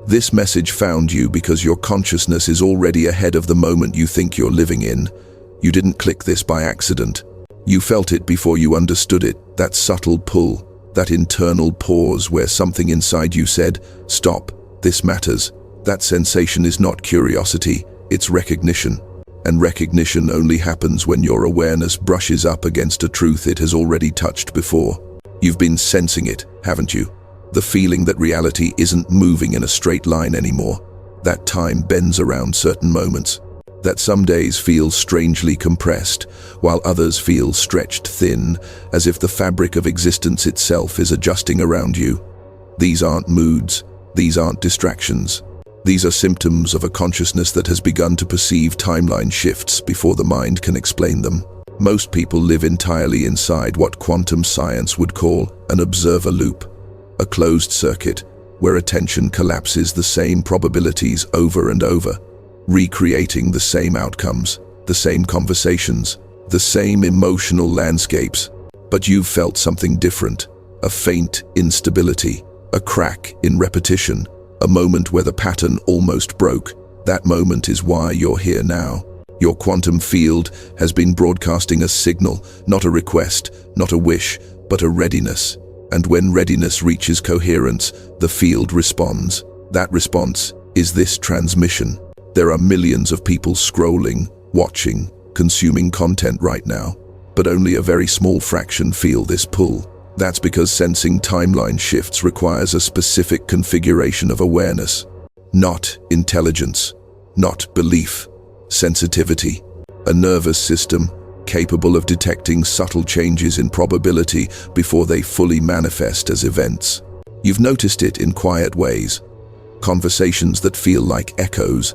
This message found you because your consciousness is already ahead of the moment you think you're living in. You didn't click this by accident. You felt it before you understood it, that subtle pull, that internal pause where something inside you said, "Stop, this matters." That sensation is not curiosity, it's recognition. And recognition only happens when your awareness brushes up against a truth it has already touched before. You've been sensing it, haven't you? The feeling that reality isn't moving in a straight line anymore. That time bends around certain moments. That some days feel strangely compressed, while others feel stretched thin, as if the fabric of existence itself is adjusting around you. These aren't moods. These aren't distractions. These are symptoms of a consciousness that has begun to perceive timeline shifts before the mind can explain them. Most people live entirely inside what quantum science would call an observer loop, a closed circuit where attention collapses the same probabilities over and over, recreating the same outcomes, the same conversations, the same emotional landscapes. But you've felt something different, a faint instability, a crack in repetition, a moment where the pattern almost broke. That moment is why you're here now. Your quantum field has been broadcasting a signal, not a request, not a wish, but a readiness. And when readiness reaches coherence, the field responds. That response is this transmission. There are millions of people scrolling, watching, consuming content right now, but only a very small fraction feel this pull. That's because sensing timeline shifts requires a specific configuration of awareness, not intelligence, not belief, sensitivity, a nervous system capable of detecting subtle changes in probability before they fully manifest as events. You've noticed it in quiet ways, conversations that feel like echoes,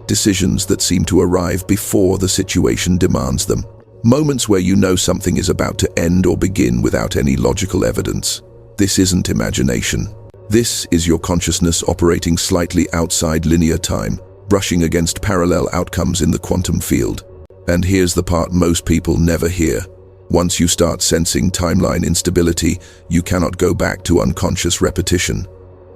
decisions that seem to arrive before the situation demands them. Moments where you know something is about to end or begin without any logical evidence. This isn't imagination. This is your consciousness operating slightly outside linear time, brushing against parallel outcomes in the quantum field. And here's the part most people never hear. Once you start sensing timeline instability, you cannot go back to unconscious repetition.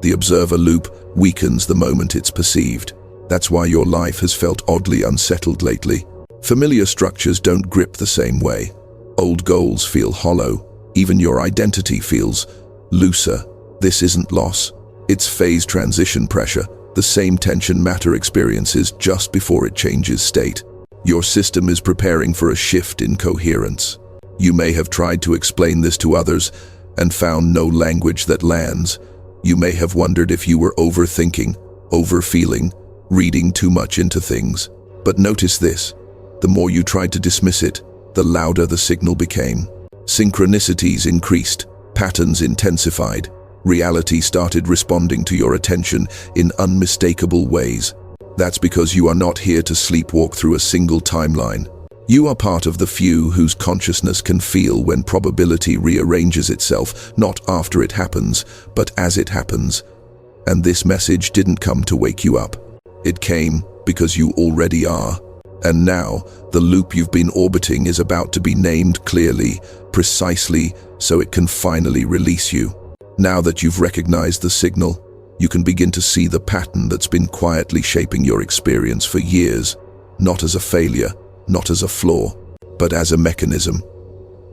The observer loop weakens the moment it's perceived. That's why your life has felt oddly unsettled lately. Familiar structures don't grip the same way. Old goals feel hollow. Even your identity feels looser. This isn't loss. It's phase transition pressure, the same tension matter experiences just before it changes state. Your system is preparing for a shift in coherence. You may have tried to explain this to others and found no language that lands. You may have wondered if you were overthinking, overfeeling, reading too much into things. But notice this. The more you tried to dismiss it, the louder the signal became. Synchronicities increased, patterns intensified. Reality started responding to your attention in unmistakable ways. That's because you are not here to sleepwalk through a single timeline. You are part of the few whose consciousness can feel when probability rearranges itself, not after it happens, but as it happens. And this message didn't come to wake you up. It came because you already are. And now, the loop you've been orbiting is about to be named clearly, precisely, so it can finally release you. Now that you've recognized the signal, you can begin to see the pattern that's been quietly shaping your experience for years, not as a failure, not as a flaw, but as a mechanism.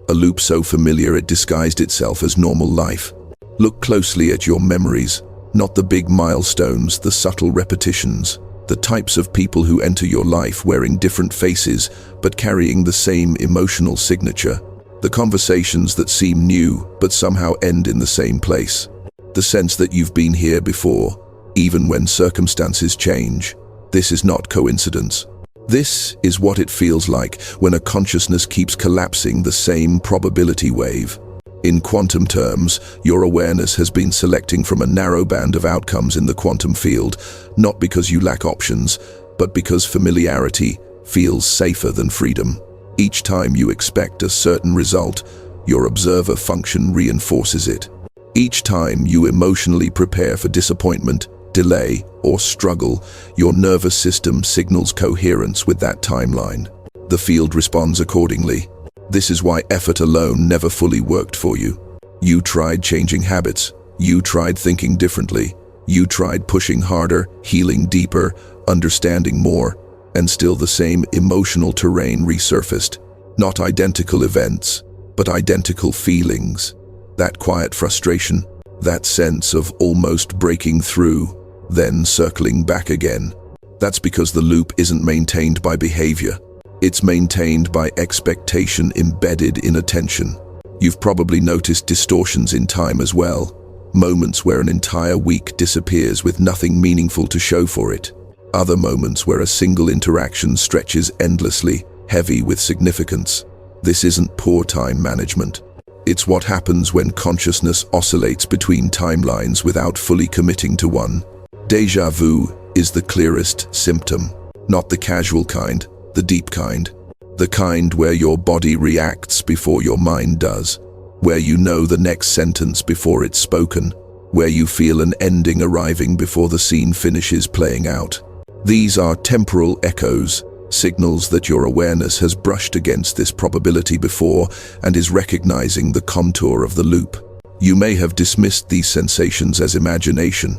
A loop so familiar it disguised itself as normal life. Look closely at your memories, not the big milestones, the subtle repetitions. The types of people who enter your life wearing different faces but carrying the same emotional signature. The conversations that seem new but somehow end in the same place. The sense that you've been here before, even when circumstances change. This is not coincidence. This is what it feels like when a consciousness keeps collapsing the same probability wave. In quantum terms, your awareness has been selecting from a narrow band of outcomes in the quantum field, not because you lack options, but because familiarity feels safer than freedom. Each time you expect a certain result, your observer function reinforces it. Each time you emotionally prepare for disappointment, delay, or struggle, your nervous system signals coherence with that timeline. The field responds accordingly. This is why effort alone never fully worked for you. You tried changing habits. You tried thinking differently. You tried pushing harder, healing deeper, understanding more, and still the same emotional terrain resurfaced. Not identical events, but identical feelings. That quiet frustration, that sense of almost breaking through, then circling back again. That's because the loop isn't maintained by behavior. It's maintained by expectation embedded in attention. You've probably noticed distortions in time as well. Moments where an entire week disappears with nothing meaningful to show for it. Other moments where a single interaction stretches endlessly, heavy with significance. This isn't poor time management. It's what happens when consciousness oscillates between timelines without fully committing to one. Déjà vu is the clearest symptom. Not the casual kind, the deep kind. The kind where your body reacts before your mind does. Where you know the next sentence before it's spoken. Where you feel an ending arriving before the scene finishes playing out. These are temporal echoes, signals that your awareness has brushed against this probability before and is recognizing the contour of the loop. You may have dismissed these sensations as imagination.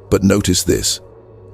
But notice this.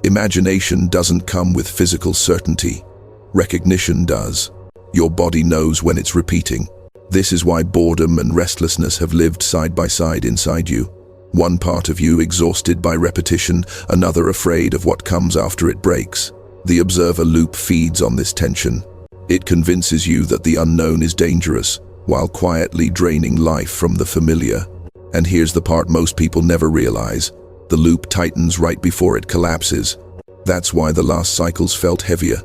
Imagination doesn't come with physical certainty. Recognition does. Your body knows when it's repeating. This is why boredom and restlessness have lived side by side inside you. One part of you exhausted by repetition, another afraid of what comes after it breaks. The observer loop feeds on this tension. It convinces you that the unknown is dangerous, while quietly draining life from the familiar. And here's the part most people never realize. The loop tightens right before it collapses. That's why the last cycles felt heavier.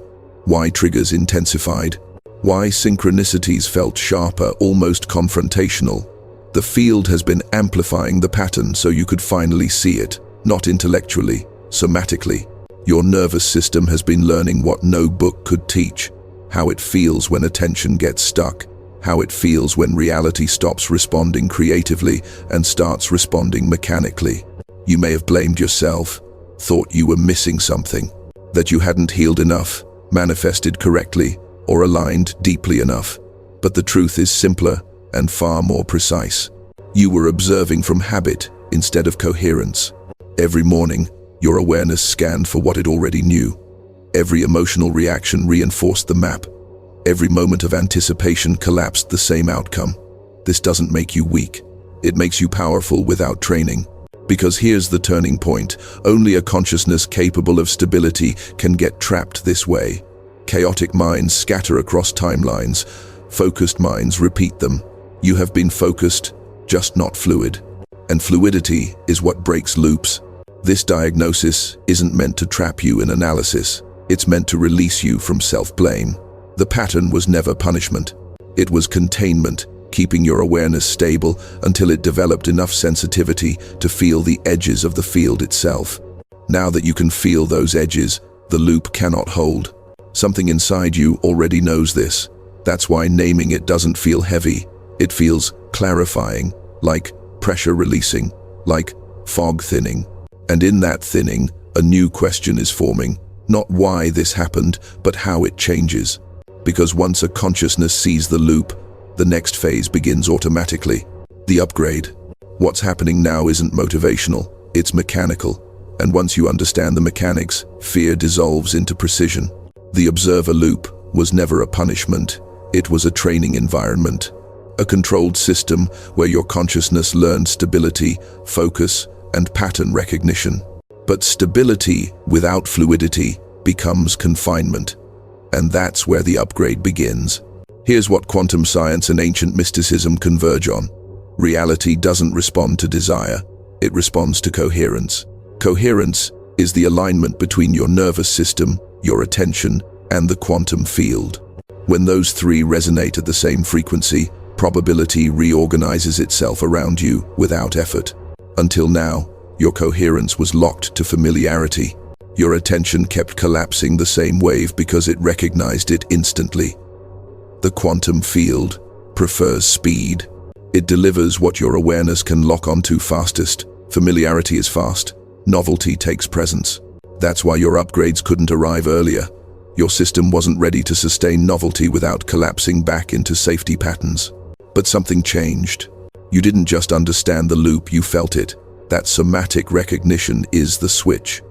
Why triggers intensified. Why synchronicities felt sharper, almost confrontational. The field has been amplifying the pattern so you could finally see it, not intellectually, somatically. Your nervous system has been learning what no book could teach, how it feels when attention gets stuck, how it feels when reality stops responding creatively and starts responding mechanically. You may have blamed yourself, thought you were missing something, that you hadn't healed enough, manifested correctly, or aligned deeply enough. But the truth is simpler and far more precise. You were observing from habit instead of coherence. Every morning, your awareness scanned for what it already knew. Every emotional reaction reinforced the map. Every moment of anticipation collapsed the same outcome. This doesn't make you weak. It makes you powerful without training. Because here's the turning point. Only a consciousness capable of stability can get trapped this way. Chaotic minds scatter across timelines. Focused minds repeat them. You have been focused, just not fluid. And fluidity is what breaks loops. This diagnosis isn't meant to trap you in analysis. It's meant to release you from self-blame. The pattern was never punishment. It was containment, keeping your awareness stable until it developed enough sensitivity to feel the edges of the field itself. Now that you can feel those edges, the loop cannot hold. Something inside you already knows this. That's why naming it doesn't feel heavy. It feels clarifying, like pressure releasing, like fog thinning. And in that thinning, a new question is forming. Not why this happened, but how it changes. Because once a consciousness sees the loop, the next phase begins automatically. The upgrade. What's happening now isn't motivational, it's mechanical. And once you understand the mechanics, fear dissolves into precision. The observer loop was never a punishment. It was a training environment. A controlled system where your consciousness learned stability, focus, and pattern recognition. But stability without fluidity becomes confinement. And that's where the upgrade begins. Here's what quantum science and ancient mysticism converge on. Reality doesn't respond to desire. It responds to coherence. Coherence is the alignment between your nervous system, your attention, and the quantum field. When those three resonate at the same frequency, probability reorganizes itself around you without effort. Until now, your coherence was locked to familiarity. Your attention kept collapsing the same wave because it recognized it instantly. The quantum field prefers speed. It delivers what your awareness can lock onto fastest. Familiarity is fast. Novelty takes presence. That's why your upgrades couldn't arrive earlier. Your system wasn't ready to sustain novelty without collapsing back into safety patterns. But something changed. You didn't just understand the loop, you felt it. That somatic recognition is the switch.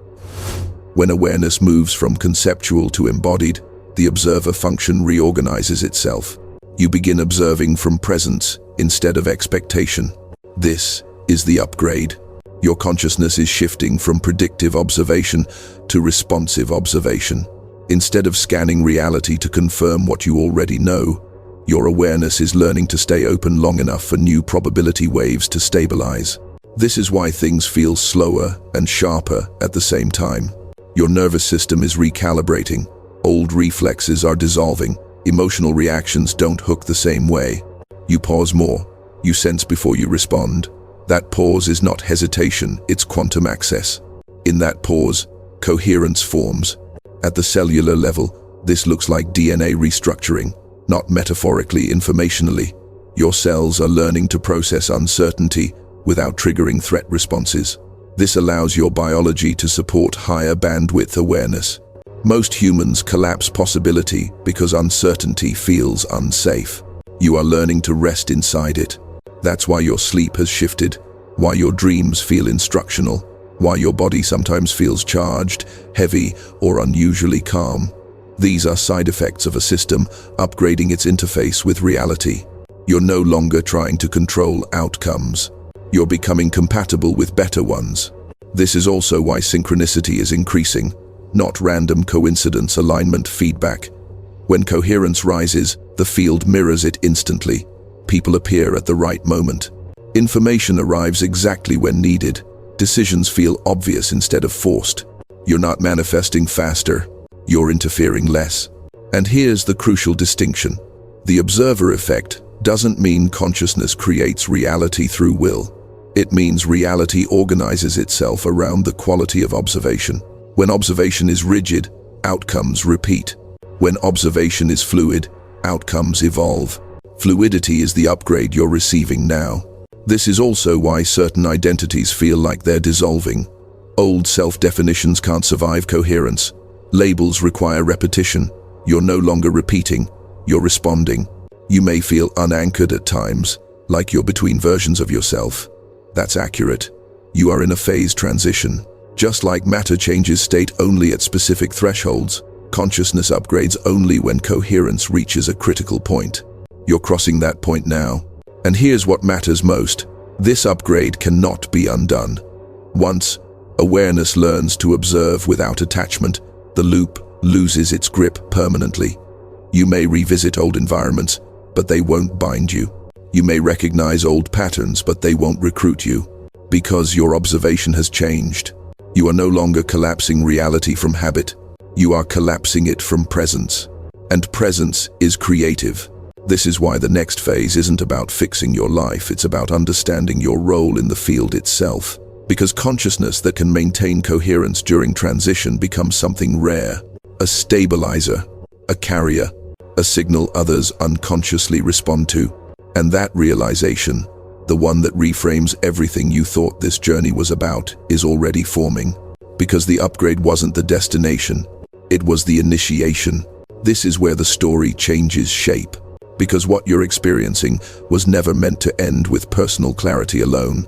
When awareness moves from conceptual to embodied, the observer function reorganizes itself. You begin observing from presence instead of expectation. This is the upgrade. Your consciousness is shifting from predictive observation to responsive observation. Instead of scanning reality to confirm what you already know, your awareness is learning to stay open long enough for new probability waves to stabilize. This is why things feel slower and sharper at the same time. Your nervous system is recalibrating. Old reflexes are dissolving. Emotional reactions don't hook the same way. You pause more. You sense before you respond. That pause is not hesitation, it's quantum access. In that pause, coherence forms. At the cellular level, this looks like DNA restructuring, not metaphorically, informationally. Your cells are learning to process uncertainty without triggering threat responses. This allows your biology to support higher bandwidth awareness. Most humans collapse possibility because uncertainty feels unsafe. You are learning to rest inside it. That's why your sleep has shifted, why your dreams feel instructional, why your body sometimes feels charged, heavy, or unusually calm. These are side effects of a system upgrading its interface with reality. You're no longer trying to control outcomes. You're becoming compatible with better ones. This is also why synchronicity is increasing, not random coincidence, alignment, feedback. When coherence rises, the field mirrors it instantly. People appear at the right moment. Information arrives exactly when needed. Decisions feel obvious instead of forced. You're not manifesting faster, you're interfering less. And here's the crucial distinction. The observer effect doesn't mean consciousness creates reality through will. It means reality organizes itself around the quality of observation. When observation is rigid, outcomes repeat. When observation is fluid, outcomes evolve. Fluidity is the upgrade you're receiving now. This is also why certain identities feel like they're dissolving. Old self-definitions can't survive coherence. Labels require repetition. You're no longer repeating, you're responding. You may feel unanchored at times, like you're between versions of yourself. That's accurate. You are in a phase transition. Just like matter changes state only at specific thresholds, consciousness upgrades only when coherence reaches a critical point. You're crossing that point now. And here's what matters most. This upgrade cannot be undone. Once awareness learns to observe without attachment, the loop loses its grip permanently. You may revisit old environments, but they won't bind you. You may recognize old patterns, but they won't recruit you. Because your observation has changed. You are no longer collapsing reality from habit. You are collapsing it from presence. And presence is creative. This is why the next phase isn't about fixing your life, it's about understanding your role in the field itself. Because consciousness that can maintain coherence during transition becomes something rare. A stabilizer, a carrier, a signal others unconsciously respond to. And that realization, the one that reframes everything you thought this journey was about, is already forming. Because the upgrade wasn't the destination, it was the initiation. This is where the story changes shape. Because what you're experiencing was never meant to end with personal clarity alone.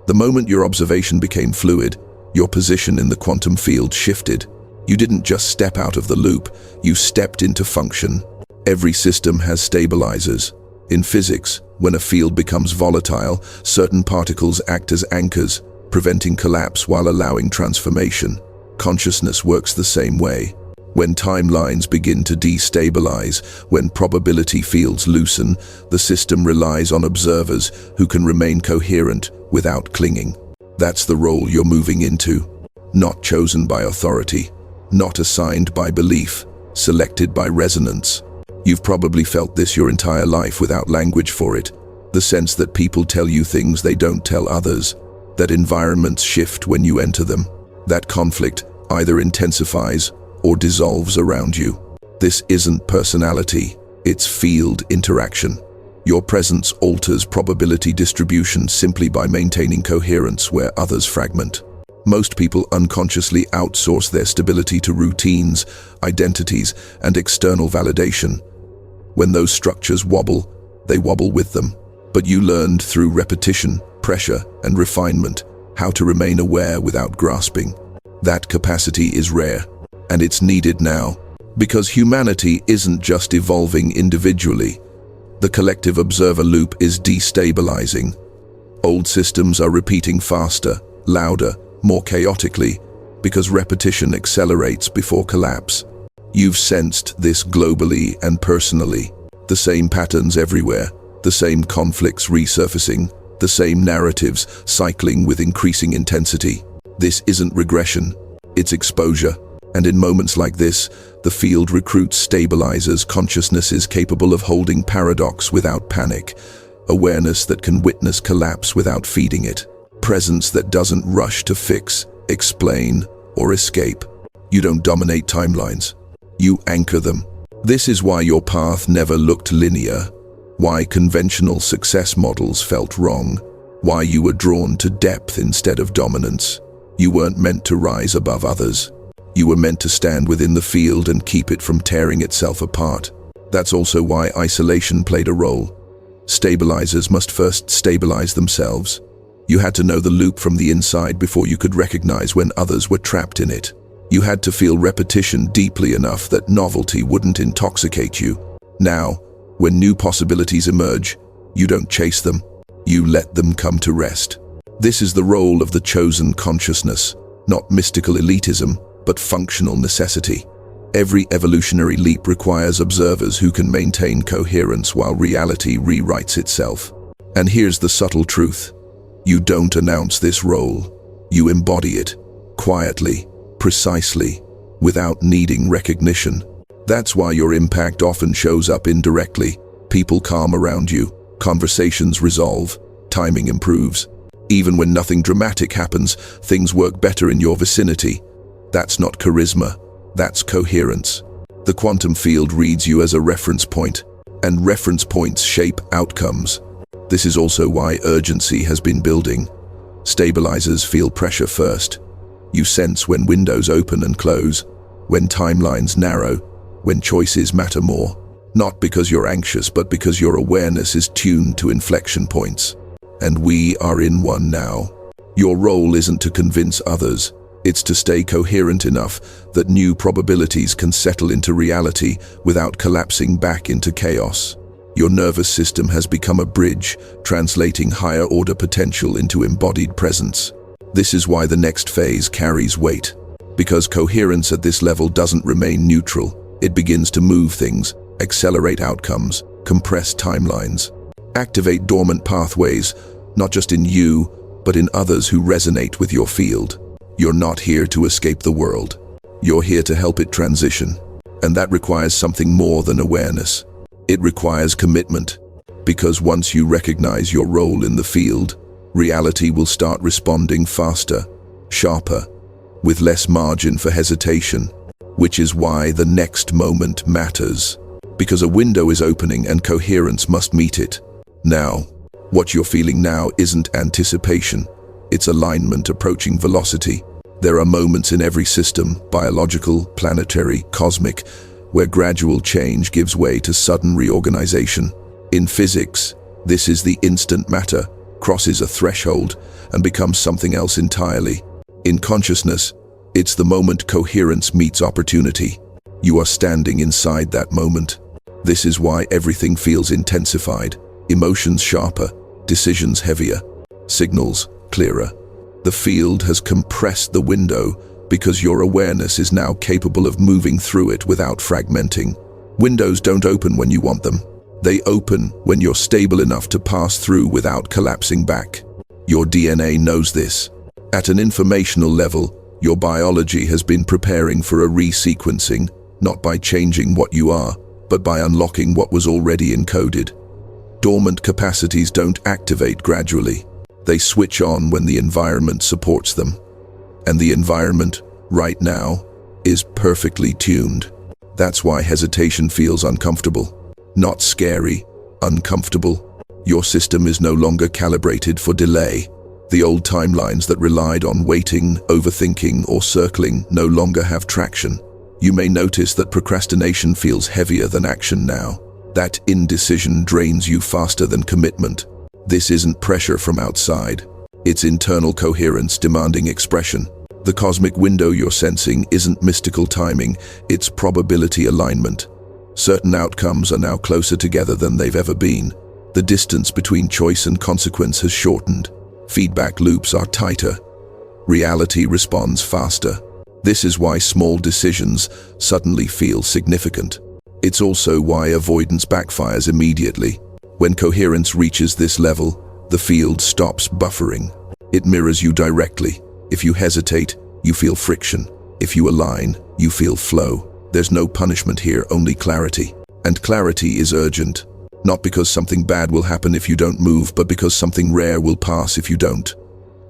The moment your observation became fluid, your position in the quantum field shifted. You didn't just step out of the loop, you stepped into function. Every system has stabilizers. In physics, when a field becomes volatile, certain particles act as anchors, preventing collapse while allowing transformation. Consciousness works the same way. When timelines begin to destabilize, when probability fields loosen, the system relies on observers who can remain coherent without clinging. That's the role you're moving into. Not chosen by authority, not assigned by belief, selected by resonance. You've probably felt this your entire life without language for it. The sense that people tell you things they don't tell others, that environments shift when you enter them, that conflict either intensifies or dissolves around you. This isn't personality, it's field interaction. Your presence alters probability distribution simply by maintaining coherence where others fragment. Most people unconsciously outsource their stability to routines, identities, and external validation. When those structures wobble, they wobble with them. But you learned through repetition, pressure, and refinement how to remain aware without grasping. That capacity is rare, and it's needed now, because humanity isn't just evolving individually. The collective observer loop is destabilizing. Old systems are repeating faster, louder, more chaotically, because repetition accelerates before collapse. You've sensed this globally and personally. The same patterns everywhere, the same conflicts resurfacing, the same narratives cycling with increasing intensity. This isn't regression, it's exposure. And in moments like this, the field recruits stabilizers, consciousnesses capable of holding paradox without panic, awareness that can witness collapse without feeding it, presence that doesn't rush to fix, explain, or escape. You don't dominate timelines. You anchor them. This is why your path never looked linear, why conventional success models felt wrong, why you were drawn to depth instead of dominance. You weren't meant to rise above others. You were meant to stand within the field and keep it from tearing itself apart. That's also why isolation played a role. Stabilizers must first stabilize themselves. You had to know the loop from the inside before you could recognize when others were trapped in it. You had to feel repetition deeply enough that novelty wouldn't intoxicate you. Now, when new possibilities emerge, you don't chase them. You let them come to rest. This is the role of the chosen consciousness, not mystical elitism, but functional necessity. Every evolutionary leap requires observers who can maintain coherence while reality rewrites itself. And here's the subtle truth. You don't announce this role. You embody it, quietly, precisely, without needing recognition. That's why your impact often shows up indirectly. People calm around you, conversations resolve, timing improves. Even when nothing dramatic happens, things work better in your vicinity. That's not charisma, that's coherence. The quantum field reads you as a reference point, and reference points shape outcomes. This is also why urgency has been building. Stabilizers feel pressure first. You sense when windows open and close, when timelines narrow, when choices matter more. Not because you're anxious, but because your awareness is tuned to inflection points. And we are in one now. Your role isn't to convince others. It's to stay coherent enough that new probabilities can settle into reality without collapsing back into chaos. Your nervous system has become a bridge, translating higher-order potential into embodied presence. This is why the next phase carries weight. Because coherence at this level doesn't remain neutral. It begins to move things, accelerate outcomes, compress timelines, activate dormant pathways, not just in you, but in others who resonate with your field. You're not here to escape the world. You're here to help it transition. And that requires something more than awareness. It requires commitment. Because once you recognize your role in the field, reality will start responding faster, sharper, with less margin for hesitation. Which is why the next moment matters. Because a window is opening and coherence must meet it. Now, what you're feeling now isn't anticipation. It's alignment approaching velocity. There are moments in every system, biological, planetary, cosmic, where gradual change gives way to sudden reorganization. In physics, this is the instant matter, crosses a threshold, and becomes something else entirely. In consciousness, it's the moment coherence meets opportunity. You are standing inside that moment. This is why everything feels intensified, emotions sharper, decisions heavier, signals clearer. The field has compressed the window because your awareness is now capable of moving through it without fragmenting. Windows don't open when you want them. They open when you're stable enough to pass through without collapsing back. Your DNA knows this. At an informational level, your biology has been preparing for a resequencing, not by changing what you are, but by unlocking what was already encoded. Dormant capacities don't activate gradually. They switch on when the environment supports them. And the environment, right now, is perfectly tuned. That's why hesitation feels uncomfortable. Not scary, uncomfortable. Your system is no longer calibrated for delay. The old timelines that relied on waiting, overthinking, or circling no longer have traction. You may notice that procrastination feels heavier than action now. That indecision drains you faster than commitment. This isn't pressure from outside. It's internal coherence demanding expression. The cosmic window you're sensing isn't mystical timing, it's probability alignment. Certain outcomes are now closer together than they've ever been. The distance between choice and consequence has shortened. Feedback loops are tighter. Reality responds faster. This is why small decisions suddenly feel significant. It's also why avoidance backfires immediately. When coherence reaches this level, the field stops buffering. It mirrors you directly. If you hesitate, you feel friction. If you align, you feel flow. There's no punishment here, only clarity. And clarity is urgent. Not because something bad will happen if you don't move, but because something rare will pass if you don't.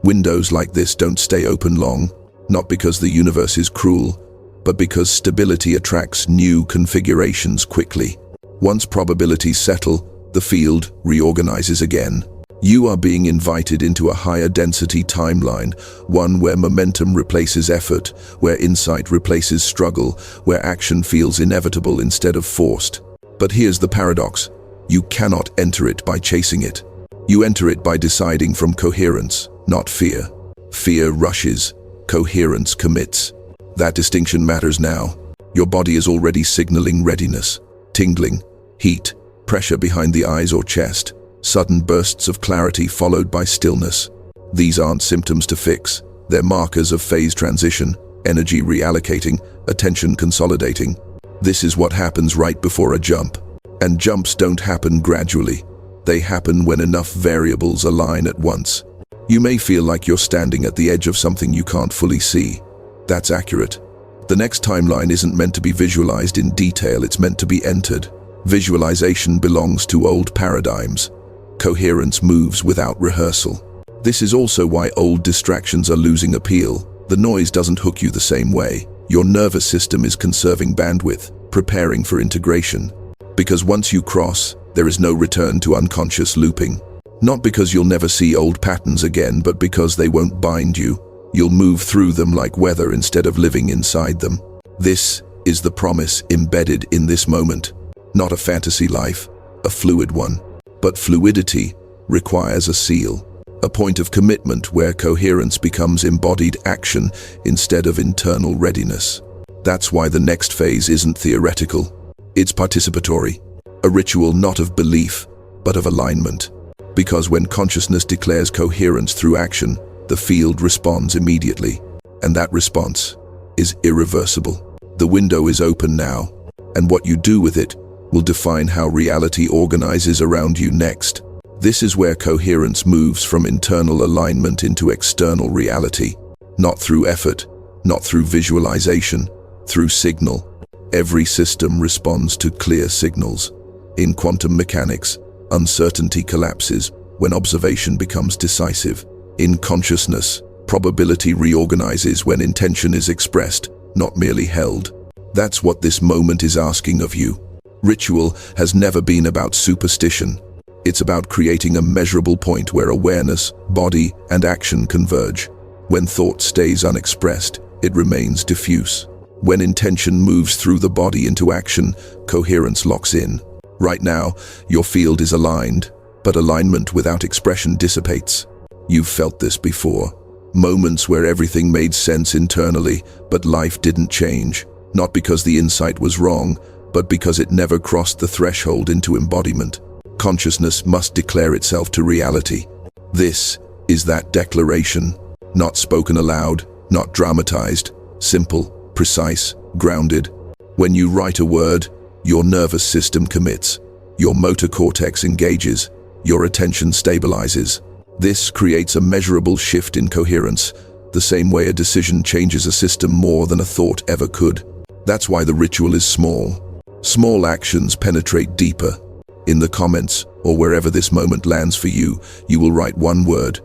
Windows like this don't stay open long, not because the universe is cruel, but because stability attracts new configurations quickly. Once probabilities settle, the field reorganizes again. You are being invited into a higher density timeline, one where momentum replaces effort, where insight replaces struggle, where action feels inevitable instead of forced. But here's the paradox. You cannot enter it by chasing it. You enter it by deciding from coherence, not fear. Fear rushes, coherence commits. That distinction matters now. Your body is already signaling readiness, tingling, heat, pressure behind the eyes or chest, sudden bursts of clarity followed by stillness. These aren't symptoms to fix. They're markers of phase transition, energy reallocating, attention consolidating. This is what happens right before a jump. And jumps don't happen gradually. They happen when enough variables align at once. You may feel like you're standing at the edge of something you can't fully see. That's accurate. The next timeline isn't meant to be visualized in detail, it's meant to be entered. Visualization belongs to old paradigms. Coherence moves without rehearsal. This is also why old distractions are losing appeal. The noise doesn't hook you the same way. Your nervous system is conserving bandwidth, preparing for integration. Because once you cross, there is no return to unconscious looping. Not because you'll never see old patterns again, but because they won't bind you. You'll move through them like weather instead of living inside them. This is the promise embedded in this moment. Not a fantasy life, a fluid one. But fluidity requires a seal, a point of commitment where coherence becomes embodied action instead of internal readiness. That's why the next phase isn't theoretical. It's participatory, a ritual not of belief, but of alignment. Because when consciousness declares coherence through action, the field responds immediately, and that response is irreversible. The window is open now, and what you do with it will define how reality organizes around you next. This is where coherence moves from internal alignment into external reality, not through effort, not through visualization, through signal. Every system responds to clear signals. In quantum mechanics, uncertainty collapses when observation becomes decisive. In consciousness, probability reorganizes when intention is expressed, not merely held. That's what this moment is asking of you. Ritual has never been about superstition. It's about creating a measurable point where awareness, body, and action converge. When thought stays unexpressed, it remains diffuse. When intention moves through the body into action, coherence locks in. Right now, your field is aligned, but alignment without expression dissipates. You've felt this before. Moments where everything made sense internally, but life didn't change. Not because the insight was wrong, but because it never crossed the threshold into embodiment. Consciousness must declare itself to reality. This is that declaration, not spoken aloud, not dramatized, simple, precise, grounded. When you write a word, your nervous system commits, your motor cortex engages, your attention stabilizes. This creates a measurable shift in coherence, the same way a decision changes a system more than a thought ever could. That's why the ritual is small. Small actions penetrate deeper. In the comments, or wherever this moment lands for you, you will write one word,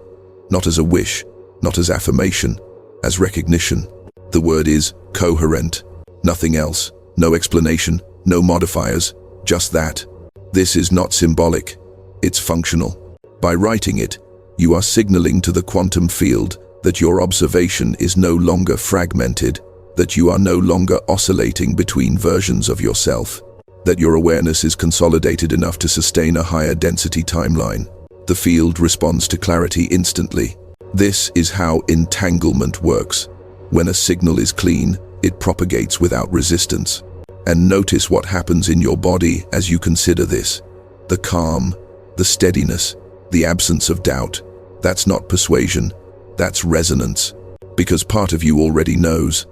not as a wish, not as affirmation, as recognition. The word is coherent. Nothing else. No explanation, no modifiers, just that. This is not symbolic. It's functional. By writing it, you are signaling to the quantum field that your observation is no longer fragmented, that you are no longer oscillating between versions of yourself, that your awareness is consolidated enough to sustain a higher density timeline. The field responds to clarity instantly. This is how entanglement works. When a signal is clean, it propagates without resistance. And notice what happens in your body as you consider this. The calm, the steadiness, the absence of doubt. That's not persuasion, that's resonance. Because part of you already knows.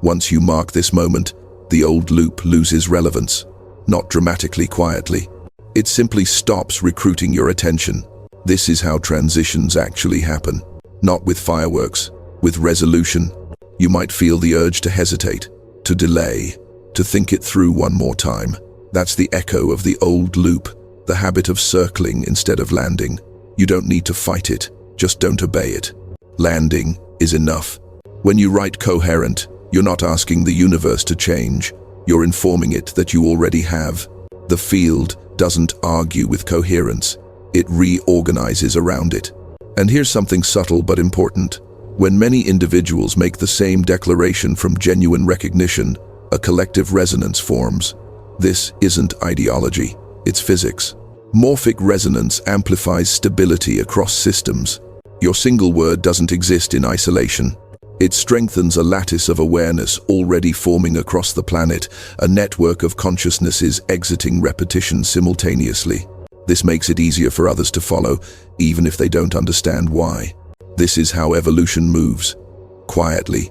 Once you mark this moment, the old loop loses relevance. Not dramatically, quietly. It simply stops recruiting your attention. This is how transitions actually happen. Not with fireworks, with resolution. You might feel the urge to hesitate, to delay, to think it through one more time. That's the echo of the old loop, the habit of circling instead of landing. You don't need to fight it, just don't obey it. Landing is enough. When you write coherent, you're not asking the universe to change. You're informing it that you already have. The field doesn't argue with coherence. It reorganizes around it. And here's something subtle but important. When many individuals make the same declaration from genuine recognition, a collective resonance forms. This isn't ideology, it's physics. Morphic resonance amplifies stability across systems. Your single word doesn't exist in isolation. It strengthens a lattice of awareness already forming across the planet, a network of consciousnesses exiting repetition simultaneously. This makes it easier for others to follow, even if they don't understand why. This is how evolution moves. Quietly.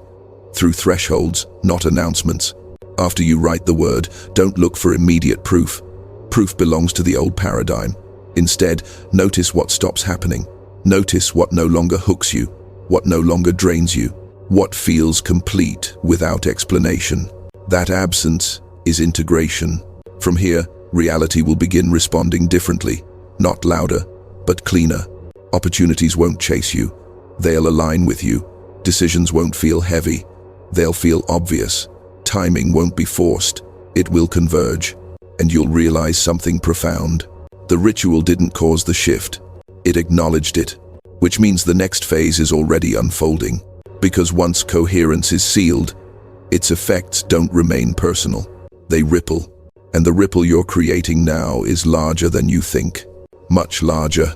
Through thresholds, not announcements. After you write the word, don't look for immediate proof. Proof belongs to the old paradigm. Instead, notice what stops happening. Notice what no longer hooks you, what no longer drains you, what feels complete without explanation. That absence is integration. From here, reality will begin responding differently, not louder, but cleaner. Opportunities won't chase you. They'll align with you. Decisions won't feel heavy. They'll feel obvious. Timing won't be forced. It will converge. And you'll realize something profound. The ritual didn't cause the shift. It acknowledged it. Which means the next phase is already unfolding. Because once coherence is sealed, its effects don't remain personal. They ripple. And the ripple you're creating now is larger than you think. Much larger.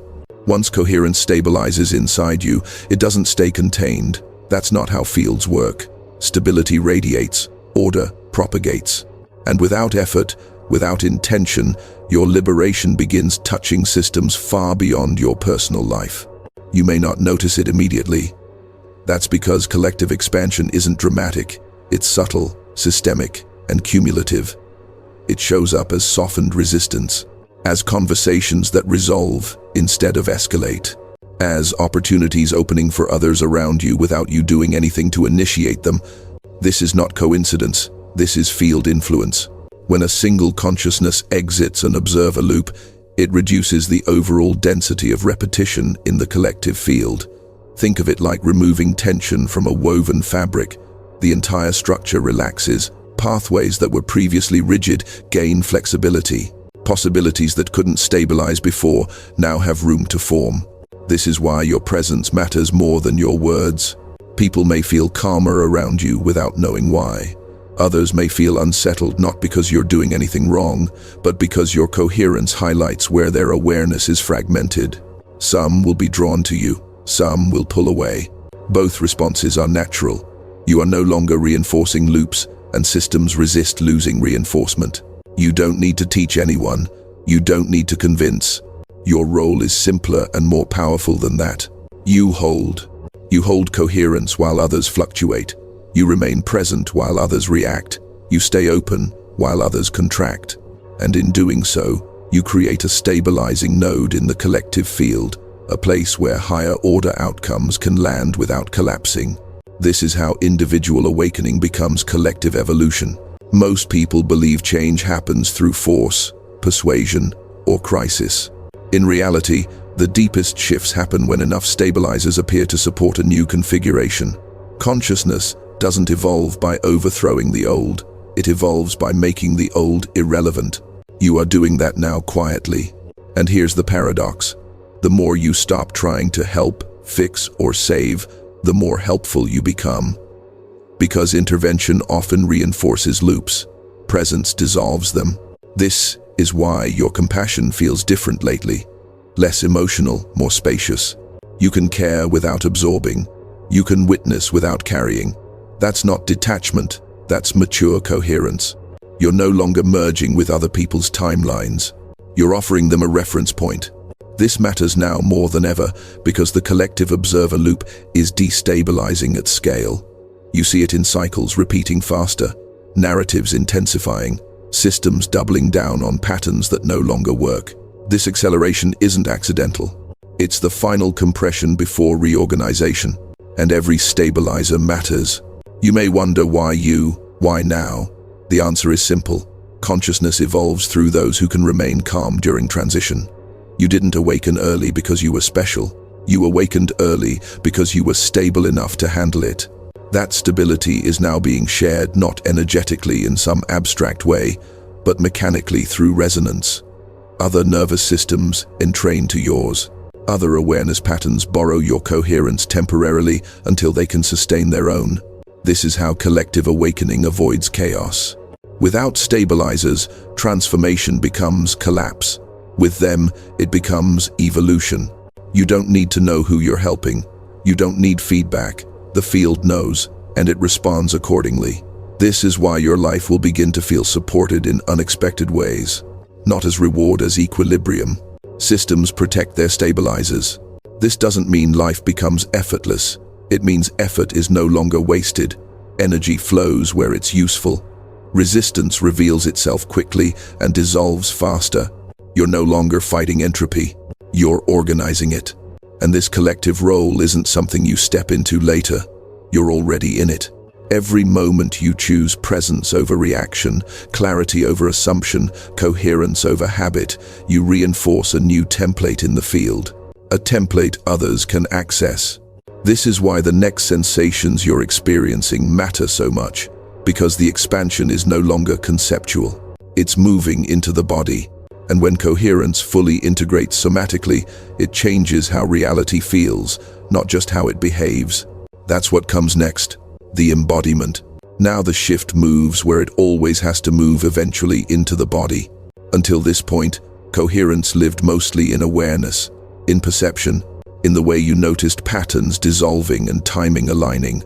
Once coherence stabilizes inside you, it doesn't stay contained. That's not how fields work. Stability radiates. Order propagates. And without effort, without intention, your liberation begins touching systems far beyond your personal life. You may not notice it immediately. That's because collective expansion isn't dramatic. It's subtle, systemic, and cumulative. It shows up as softened resistance, as conversations that resolve instead of escalate, as opportunities opening for others around you without you doing anything to initiate them. This is not coincidence. This is field influence. When a single consciousness exits an observer loop, it reduces the overall density of repetition in the collective field. Think of it like removing tension from a woven fabric. The entire structure relaxes. Pathways that were previously rigid gain flexibility. Possibilities that couldn't stabilize before now have room to form. This is why your presence matters more than your words. People may feel calmer around you without knowing why. Others may feel unsettled not because you're doing anything wrong, but because your coherence highlights where their awareness is fragmented. Some will be drawn to you, some will pull away. Both responses are natural. You are no longer reinforcing loops, and systems resist losing reinforcement. You don't need to teach anyone. You don't need to convince. Your role is simpler and more powerful than that. You hold coherence while others fluctuate. You remain present while others react. You stay open while others contract. And in doing so, you create a stabilizing node in the collective field, a place where higher order outcomes can land without collapsing. This is how individual awakening becomes collective evolution. Most people believe change happens through force, persuasion, or crisis. In reality, the deepest shifts happen when enough stabilizers appear to support a new configuration. Consciousness doesn't evolve by overthrowing the old. It evolves by making the old irrelevant. You are doing that now quietly. And here's the paradox. The more you stop trying to help, fix, or save, the more helpful you become. Because intervention often reinforces loops. Presence dissolves them. This is why your compassion feels different lately. Less emotional, more spacious. You can care without absorbing. You can witness without carrying. That's not detachment, that's mature coherence. You're no longer merging with other people's timelines. You're offering them a reference point. This matters now more than ever because the collective observer loop is destabilizing at scale. You see it in cycles repeating faster, narratives intensifying, systems doubling down on patterns that no longer work. This acceleration isn't accidental. It's the final compression before reorganization, and every stabilizer matters. You may wonder why now? The answer is simple. Consciousness evolves through those who can remain calm during transition. You didn't awaken early because you were special. You awakened early because you were stable enough to handle it. That stability is now being shared not energetically in some abstract way, but mechanically through resonance. Other nervous systems entrain to yours. Other awareness patterns borrow your coherence temporarily until they can sustain their own. This is how collective awakening avoids chaos. Without stabilizers, transformation becomes collapse. With them, it becomes evolution. You don't need to know who you're helping. You don't need feedback. The field knows, and it responds accordingly. This is why your life will begin to feel supported in unexpected ways. Not as reward, as equilibrium. Systems protect their stabilizers. This doesn't mean life becomes effortless. It means effort is no longer wasted. Energy flows where it's useful. Resistance reveals itself quickly and dissolves faster. You're no longer fighting entropy. You're organizing it. And this collective role isn't something you step into later. You're already in it. Every moment you choose presence over reaction, clarity over assumption, coherence over habit, you reinforce a new template in the field. A template others can access. This is why the next sensations you're experiencing matter so much, because the expansion is no longer conceptual. It's moving into the body. And when coherence fully integrates somatically, it changes how reality feels, not just how it behaves. That's what comes next, the embodiment. Now the shift moves where it always has to move, eventually into the body. Until this point, coherence lived mostly in awareness, in perception, in the way you noticed patterns dissolving and timing aligning.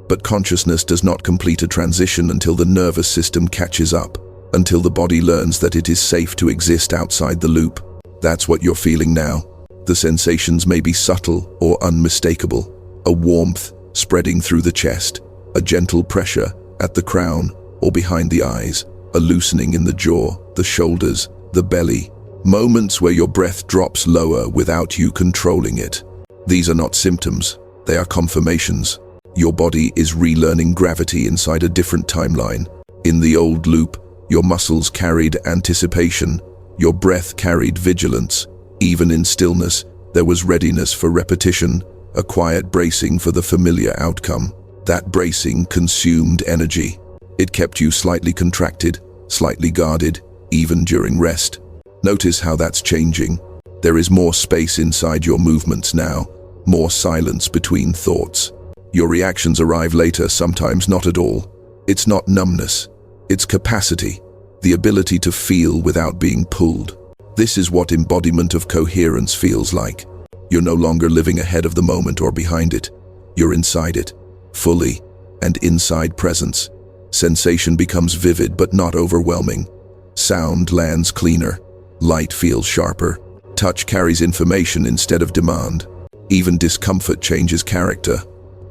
But consciousness does not complete a transition until the nervous system catches up, until the body learns that it is safe to exist outside the loop. That's what you're feeling now. The sensations may be subtle or unmistakable. A warmth spreading through the chest, a gentle pressure at the crown or behind the eyes, a loosening in the jaw, the shoulders, the belly. Moments where your breath drops lower without you controlling it. These are not symptoms, they are confirmations. Your body is relearning gravity inside a different timeline. In the old loop, your muscles carried anticipation, your breath carried vigilance. Even in stillness, there was readiness for repetition, a quiet bracing for the familiar outcome. That bracing consumed energy. It kept you slightly contracted, slightly guarded, even during rest. Notice how that's changing. There is more space inside your movements now, more silence between thoughts. Your reactions arrive later, sometimes not at all. It's not numbness. It's capacity, the ability to feel without being pulled. This is what embodiment of coherence feels like. You're no longer living ahead of the moment or behind it. You're inside it, fully, and inside presence. Sensation becomes vivid but not overwhelming. Sound lands cleaner. Light feels sharper. Touch carries information instead of demand. Even discomfort changes character.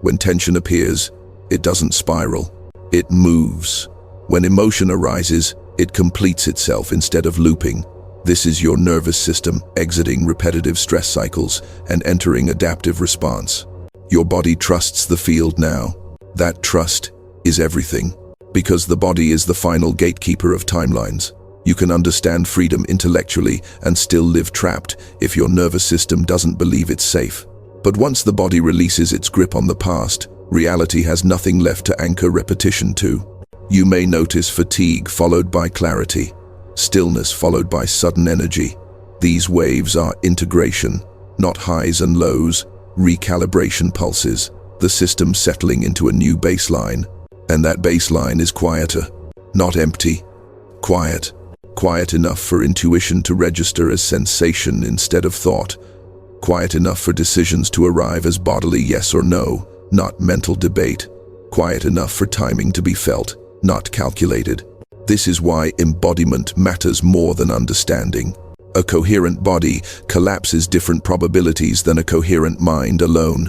When tension appears, it doesn't spiral. It moves. When emotion arises, it completes itself instead of looping. This is your nervous system exiting repetitive stress cycles and entering adaptive response. Your body trusts the field now. That trust is everything. Because the body is the final gatekeeper of timelines. You can understand freedom intellectually and still live trapped if your nervous system doesn't believe it's safe. But once the body releases its grip on the past, reality has nothing left to anchor repetition to. You may notice fatigue followed by clarity, stillness followed by sudden energy. These waves are integration, not highs and lows, recalibration pulses, the system settling into a new baseline. And that baseline is quieter, not empty, quiet. Quiet enough for intuition to register as sensation instead of thought. Quiet enough for decisions to arrive as bodily yes or no, not mental debate. Quiet enough for timing to be felt, not calculated. This is why embodiment matters more than understanding. A coherent body collapses different probabilities than a coherent mind alone.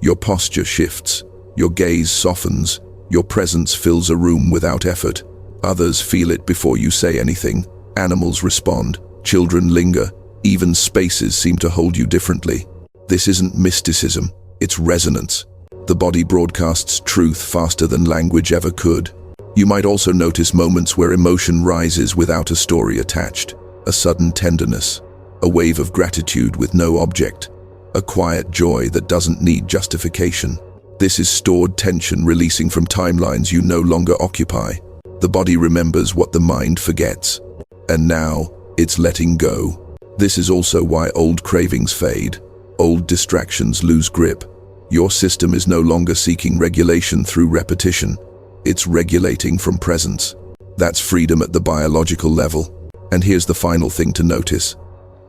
Your posture shifts, your gaze softens, your presence fills a room without effort. Others feel it before you say anything. Animals respond, children linger, even spaces seem to hold you differently. This isn't mysticism, it's resonance. The body broadcasts truth faster than language ever could. You might also notice moments where emotion rises without a story attached. A sudden tenderness, a wave of gratitude with no object, a quiet joy that doesn't need justification. This is stored tension releasing from timelines you no longer occupy. The body remembers what the mind forgets. And now, it's letting go. This is also why old cravings fade, old distractions lose grip. Your system is no longer seeking regulation through repetition. It's regulating from presence. That's freedom at the biological level. And here's the final thing to notice.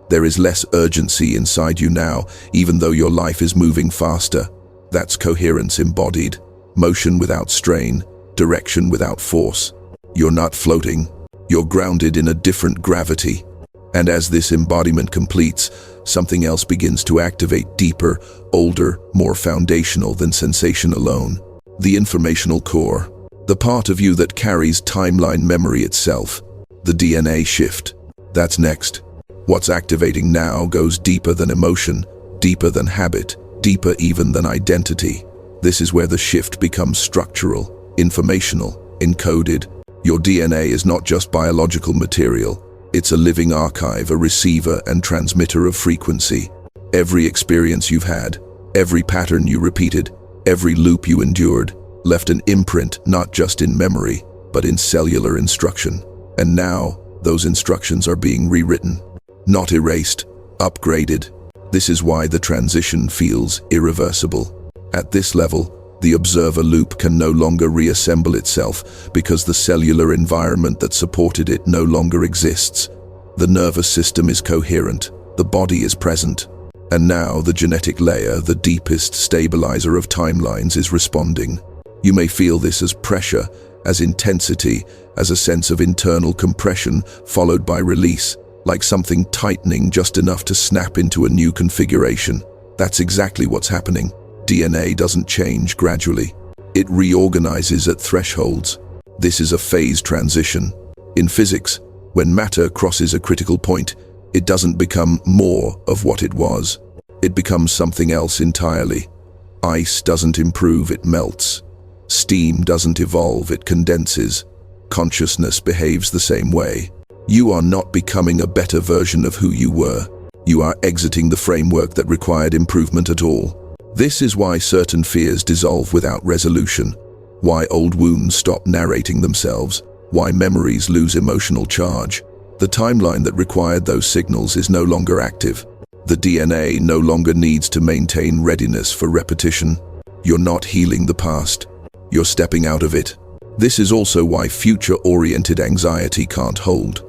There is less urgency inside you now, even though your life is moving faster. That's coherence embodied. Motion without strain, direction without force. You're not floating. You're grounded in a different gravity. And as this embodiment completes, something else begins to activate deeper, older, more foundational than sensation alone. The informational core. The part of you that carries timeline memory itself. The DNA shift. That's next. What's activating now goes deeper than emotion, deeper than habit, deeper even than identity. This is where the shift becomes structural, informational, encoded. Your DNA is not just biological material. It's a living archive, a receiver and transmitter of frequency. Every experience you've had, every pattern you repeated, every loop you endured, left an imprint not just in memory, but in cellular instruction. And now, those instructions are being rewritten. Not erased, upgraded. This is why the transition feels irreversible. At this level, the observer loop can no longer reassemble itself because the cellular environment that supported it no longer exists. The nervous system is coherent, the body is present. And now the genetic layer, the deepest stabilizer of timelines, is responding. You may feel this as pressure, as intensity, as a sense of internal compression followed by release, like something tightening just enough to snap into a new configuration. That's exactly what's happening. DNA doesn't change gradually. It reorganizes at thresholds. This is a phase transition. In physics, when matter crosses a critical point, it doesn't become more of what it was. It becomes something else entirely. Ice doesn't improve, it melts. Steam doesn't evolve, it condenses. Consciousness behaves the same way. You are not becoming a better version of who you were. You are exiting the framework that required improvement at all. This is why certain fears dissolve without resolution, why old wounds stop narrating themselves, why memories lose emotional charge. The timeline that required those signals is no longer active. The DNA no longer needs to maintain readiness for repetition. You're not healing the past. You're stepping out of it. This is also why future-oriented anxiety can't hold.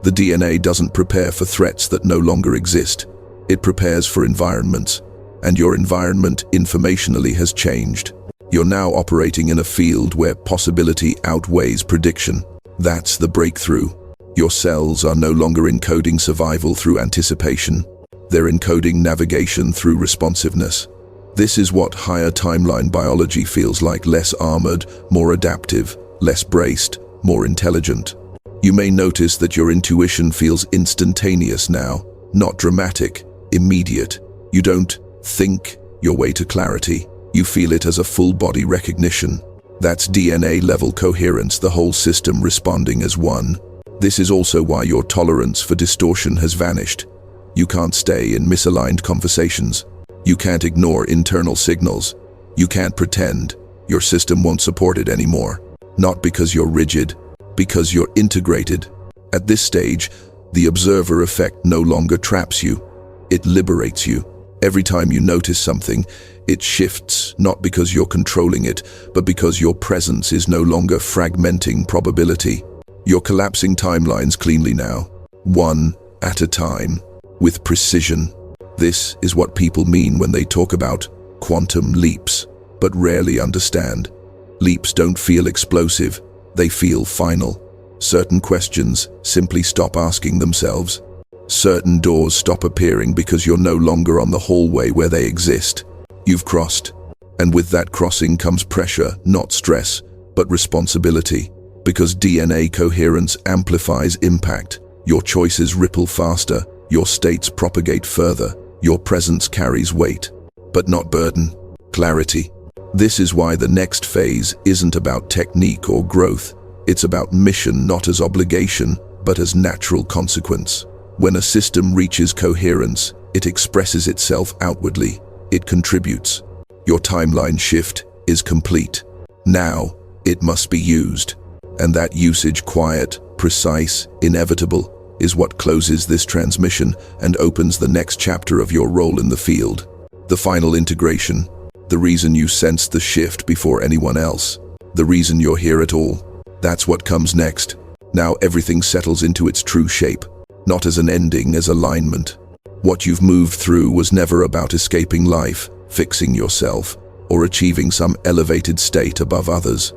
The DNA doesn't prepare for threats that no longer exist. It prepares for environments. And your environment informationally has changed. You're now operating in a field where possibility outweighs prediction. That's the breakthrough. Your cells are no longer encoding survival through anticipation. They're encoding navigation through responsiveness. This is what higher timeline biology feels like: less armored, more adaptive, less braced, more intelligent. You may notice that your intuition feels instantaneous now, not dramatic, immediate. You don't think your way to clarity. You feel it as a full-body recognition. That's DNA-level coherence, the whole system responding as one. This is also why your tolerance for distortion has vanished. You can't stay in misaligned conversations. You can't ignore internal signals. You can't pretend. Your system won't support it anymore. Not because you're rigid, because you're integrated. At this stage, the observer effect no longer traps you. It liberates you. Every time you notice something, it shifts, not because you're controlling it, but because your presence is no longer fragmenting probability. You're collapsing timelines cleanly now, one at a time, with precision. This is what people mean when they talk about quantum leaps, but rarely understand. Leaps don't feel explosive, they feel final. Certain questions simply stop asking themselves. Certain doors stop appearing because you're no longer on the hallway where they exist. You've crossed. And with that crossing comes pressure, not stress, but responsibility. Because DNA coherence amplifies impact. Your choices ripple faster, your states propagate further, your presence carries weight, but not burden, clarity. This is why the next phase isn't about technique or growth. It's about mission, not as obligation, but as natural consequence. When a system reaches coherence, it expresses itself outwardly. It contributes. Your timeline shift is complete. Now, it must be used. And that usage, quiet, precise, inevitable, is what closes this transmission and opens the next chapter of your role in the field. The final integration. The reason you sensed the shift before anyone else. The reason you're here at all. That's what comes next. Now everything settles into its true shape. Not as an ending, as alignment. What you've moved through was never about escaping life, fixing yourself, or achieving some elevated state above others.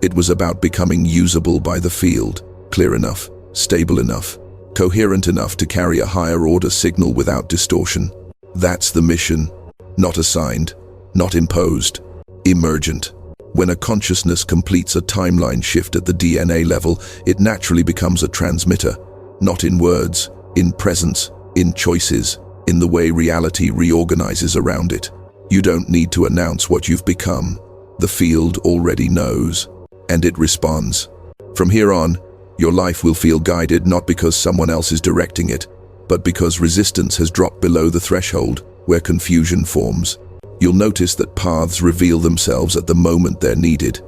It was about becoming usable by the field, clear enough, stable enough, coherent enough to carry a higher order signal without distortion. That's the mission. Not assigned, not imposed, emergent. When a consciousness completes a timeline shift at the DNA level, it naturally becomes a transmitter. Not in words, in presence, in choices, in the way reality reorganizes around it. You don't need to announce what you've become. The field already knows, and it responds. From here on, your life will feel guided not because someone else is directing it, but because resistance has dropped below the threshold where confusion forms. You'll notice that paths reveal themselves at the moment they're needed,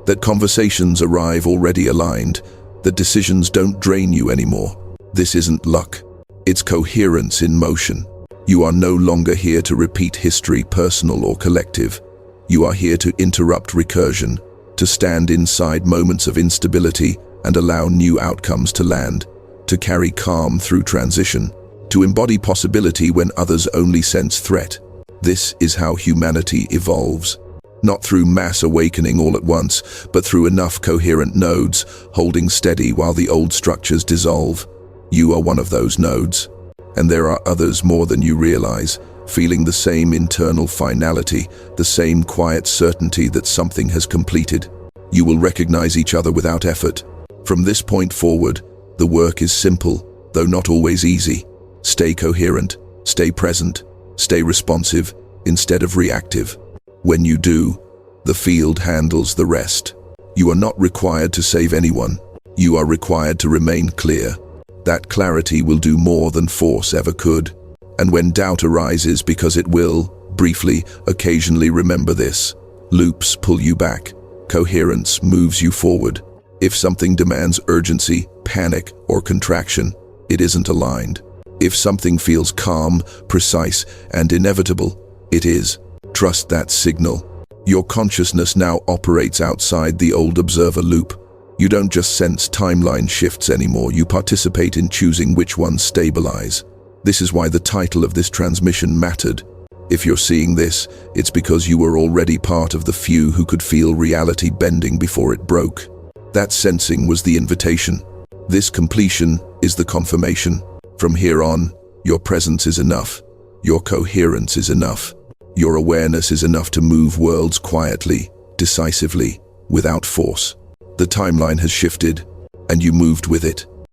that conversations arrive already aligned, that decisions don't drain you anymore. This isn't luck. It's coherence in motion. You are no longer here to repeat history, personal or collective. You are here to interrupt recursion, to stand inside moments of instability and allow new outcomes to land, to carry calm through transition, to embody possibility when others only sense threat. This is how humanity evolves. Not through mass awakening all at once, but through enough coherent nodes, holding steady while the old structures dissolve. You are one of those nodes. And there are others more than you realize, feeling the same internal finality, the same quiet certainty that something has completed. You will recognize each other without effort. From this point forward, the work is simple, though not always easy. Stay coherent, stay present, stay responsive, instead of reactive. When you do, the field handles the rest. You are not required to save anyone. You are required to remain clear. That clarity will do more than force ever could. And when doubt arises, because it will, briefly, occasionally remember this. Loops pull you back. Coherence moves you forward. If something demands urgency, panic, or contraction, it isn't aligned. If something feels calm, precise, and inevitable, it is. Trust that signal. Your consciousness now operates outside the old observer loop. You don't just sense timeline shifts anymore, you participate in choosing which ones stabilize. This is why the title of this transmission mattered. If you're seeing this, it's because you were already part of the few who could feel reality bending before it broke. That sensing was the invitation. This completion is the confirmation. From here on, your presence is enough. Your coherence is enough. Your awareness is enough to move worlds quietly, decisively, without force. The timeline has shifted, and you moved with it.